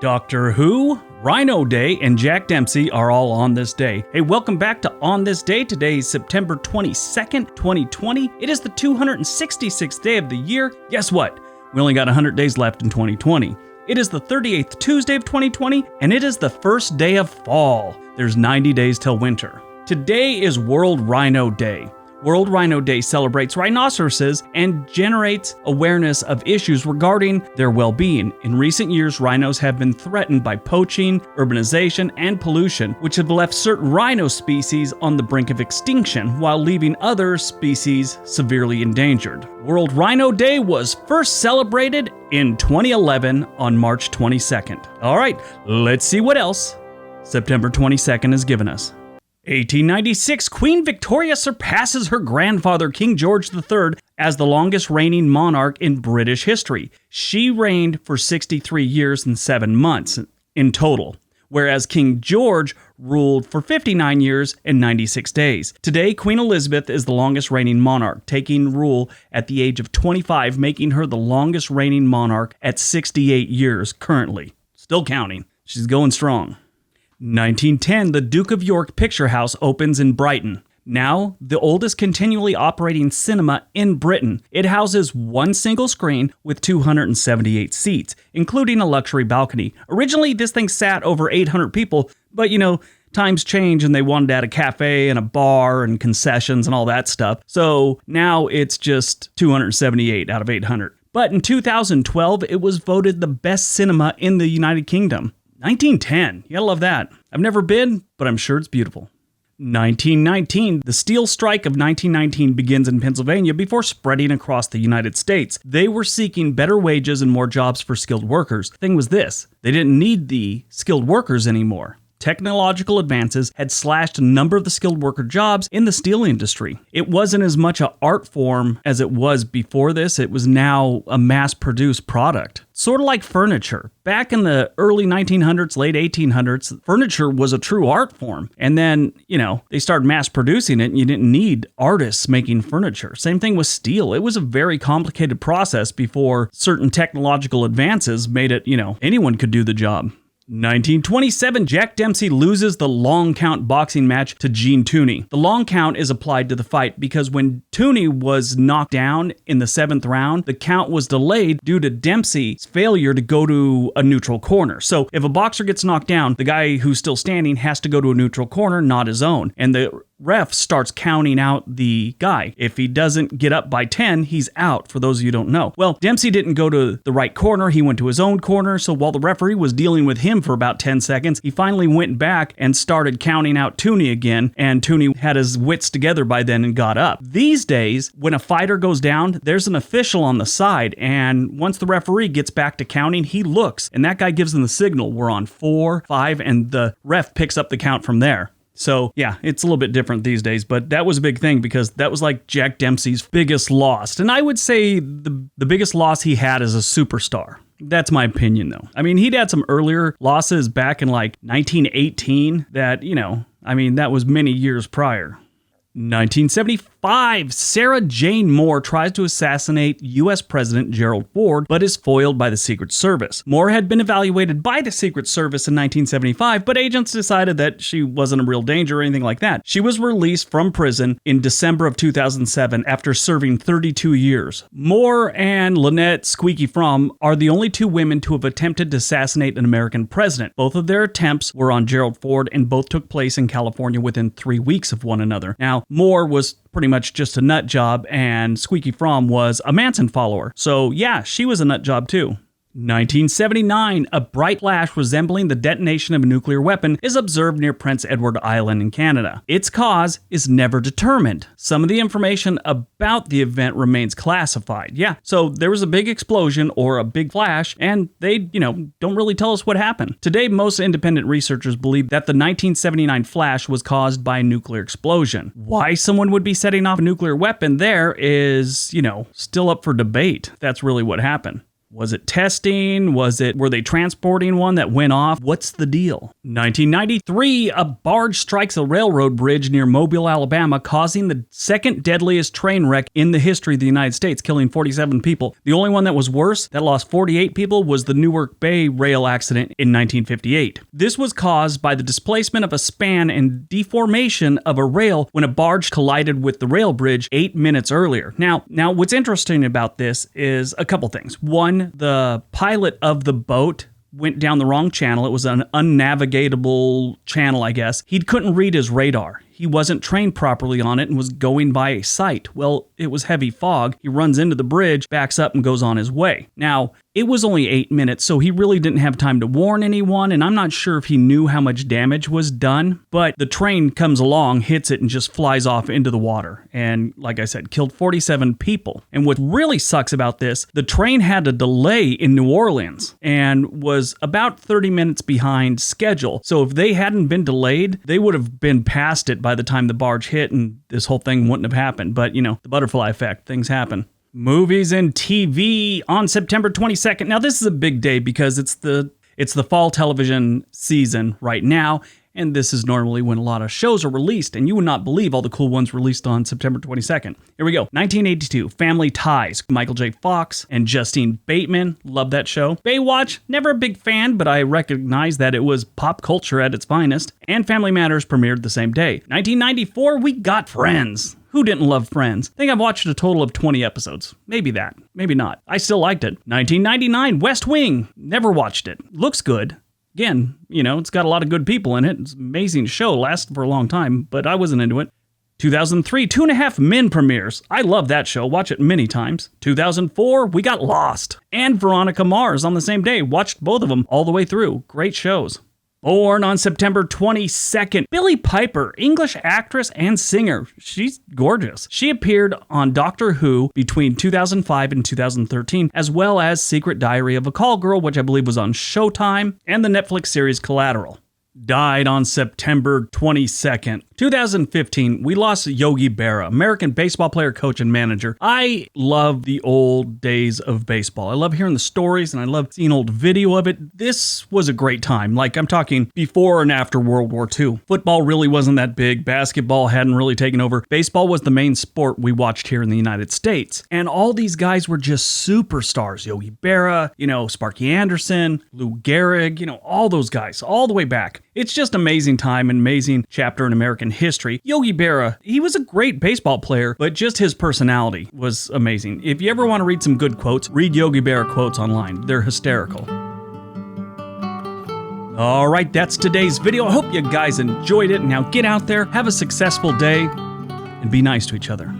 Doctor Who, Rhino Day, and Jack Dempsey are all on this day. Hey, welcome back to On This Day. Today is September 22nd, 2020. It is the 266th day of the year. Guess what? We only got 100 days left in 2020. It is the 38th Tuesday of 2020, and it is the first day of fall. There's 90 days till winter. Today is World Rhino Day. World Rhino Day celebrates rhinoceroses and generates awareness of issues regarding their well-being. In recent years, rhinos have been threatened by poaching, urbanization, and pollution, which have left certain rhino species on the brink of extinction, while leaving other species severely endangered. World Rhino Day was first celebrated in 2011 on March 22nd. All right, let's see what else September 22nd has given us. 1896, Queen Victoria surpasses her grandfather, King George III, as the longest reigning monarch in British history. She reigned for 63 years and 7 months in total, whereas King George ruled for 59 years and 96 days. Today, Queen Elizabeth is the longest reigning monarch, taking rule at the age of 25, making her the longest reigning monarch at 68 years currently. Still counting. She's going strong. 1910, the Duke of York Picture House opens in Brighton. Now, the oldest continually operating cinema in Britain. It houses one single screen with 278 seats, including a luxury balcony. Originally, this thing sat over 800 people, but times change and they wanted to add a cafe and a bar and concessions and all that stuff. So now it's just 278 out of 800. But in 2012, it was voted the best cinema in the United Kingdom. 1910, you gotta love that. I've never been, but I'm sure it's beautiful. 1919, the steel strike of 1919 begins in Pennsylvania before spreading across the United States. They were seeking better wages and more jobs for skilled workers. Thing was this, they didn't need the skilled workers anymore. Technological advances had slashed a number of the skilled worker jobs in the steel industry. It wasn't as much an art form as it was before this. It was now a mass-produced product. Sort of like furniture. Back in the early 1900s, late 1800s, furniture was a true art form. And then, they started mass-producing it and you didn't need artists making furniture. Same thing with steel. It was a very complicated process before certain technological advances made it, anyone could do the job. 1927, Jack Dempsey loses the long count boxing match to Gene Tooney. The long count is applied to the fight because when Tooney was knocked down in the 7th round, the count was delayed due to Dempsey's failure to go to a neutral corner. So if a boxer gets knocked down, the guy who's still standing has to go to a neutral corner, not his own. And the ref starts counting out the guy. If he doesn't get up by 10, he's out, for those of you who don't know. Well, Dempsey didn't go to the right corner. He went to his own corner. So while the referee was dealing with him for about 10 seconds, he finally went back and started counting out Tooney again. And Tooney had his wits together by then and got up. These days, when a fighter goes down, there's an official on the side. And once the referee gets back to counting, he looks and that guy gives him the signal. We're on 4, 5, and the ref picks up the count from there. So, yeah, it's a little bit different these days, but that was a big thing because that was like Jack Dempsey's biggest loss. And I would say the biggest loss he had as a superstar. That's my opinion, though. I mean, he'd had some earlier losses back in like 1918 that, that was many years prior. 1975, Sarah Jane Moore tries to assassinate U.S. President Gerald Ford, but is foiled by the Secret Service. Moore had been evaluated by the Secret Service in 1975, but agents decided that she wasn't a real danger or anything like that. She was released from prison in December of 2007 after serving 32 years. Moore and Lynette Squeaky Fromm are the only two women to have attempted to assassinate an American president. Both of their attempts were on Gerald Ford, and both took place in California within 3 weeks of one another. Now, Moore was pretty much just a nut job, and Squeaky Fromm was a Manson follower. So yeah, she was a nut job too. 1979, a bright flash resembling the detonation of a nuclear weapon is observed near Prince Edward Island in Canada. Its cause is never determined. Some of the information about the event remains classified. Yeah, so there was a big explosion or a big flash, and they, don't really tell us what happened. Today, most independent researchers believe that the 1979 flash was caused by a nuclear explosion. Why someone would be setting off a nuclear weapon there is, still up for debate. That's really what happened. Was it testing? Were they transporting one that went off? What's the deal? 1993, a barge strikes a railroad bridge near Mobile, Alabama, causing the second deadliest train wreck in the history of the United States, killing 47 people. The only one that was worse, that lost 48 people, was the Newark Bay rail accident in 1958. This was caused by the displacement of a span and deformation of a rail when a barge collided with the rail bridge 8 minutes earlier. Now, what's interesting about this is a couple things. One, the pilot of the boat went down the wrong channel. It was an unnavigatable channel, I guess. He couldn't read his radar. He wasn't trained properly on it and was going by a sight. Well, it was heavy fog. He runs into the bridge, backs up, and goes on his way. Now, it was only 8 minutes, so he really didn't have time to warn anyone, and I'm not sure if he knew how much damage was done, but the train comes along, hits it, and just flies off into the water. And like I said, killed 47 people. And what really sucks about this, the train had a delay in New Orleans and was about 30 minutes behind schedule. So if they hadn't been delayed, they would have been past it by the time the barge hit, and this whole thing wouldn't have happened. But, you know, the butterfly effect, things happen. Movies and TV on September 22nd. Now, this is a big day because it's the fall television season right now, and this is normally when a lot of shows are released, and you would not believe all the cool ones released on September 22nd. Here we go. 1982, Family Ties. Michael J. Fox and Justine Bateman. Love that show. Baywatch, never a big fan, but I recognize that it was pop culture at its finest. And Family Matters premiered the same day. 1994, we got Friends. Who didn't love Friends? I think I've watched a total of 20 episodes. Maybe that. Maybe not. I still liked it. 1999, West Wing. Never watched it. Looks good. Again, you know, it's got a lot of good people in it. It's an amazing show. Lasted for a long time, but I wasn't into it. 2003, 2.5 Men premieres. I love that show. Watch it many times. 2004, we got Lost. And Veronica Mars on the same day. Watched both of them all the way through. Great shows. Born on September 22nd, Billie Piper, English actress and singer. She's gorgeous. She appeared on Doctor Who between 2005 and 2013, as well as Secret Diary of a Call Girl, which I believe was on Showtime, and the Netflix series Collateral. Died on September 22nd. 2015, we lost Yogi Berra, American baseball player, coach, and manager. I love the old days of baseball. I love hearing the stories, and I love seeing old video of it. This was a great time. Like, I'm talking before and after World War II. Football really wasn't that big. Basketball hadn't really taken over. Baseball was the main sport we watched here in the United States. And all these guys were just superstars. Yogi Berra, you know, Sparky Anderson, Lou Gehrig, you know, all those guys, all the way back. It's just amazing time, an amazing chapter in American history. Yogi Berra, he was a great baseball player, but just his personality was amazing. If you ever want to read some good quotes, read Yogi Berra quotes online. They're hysterical. All right, that's today's video. I hope you guys enjoyed it. Now get out there, have a successful day, and be nice to each other.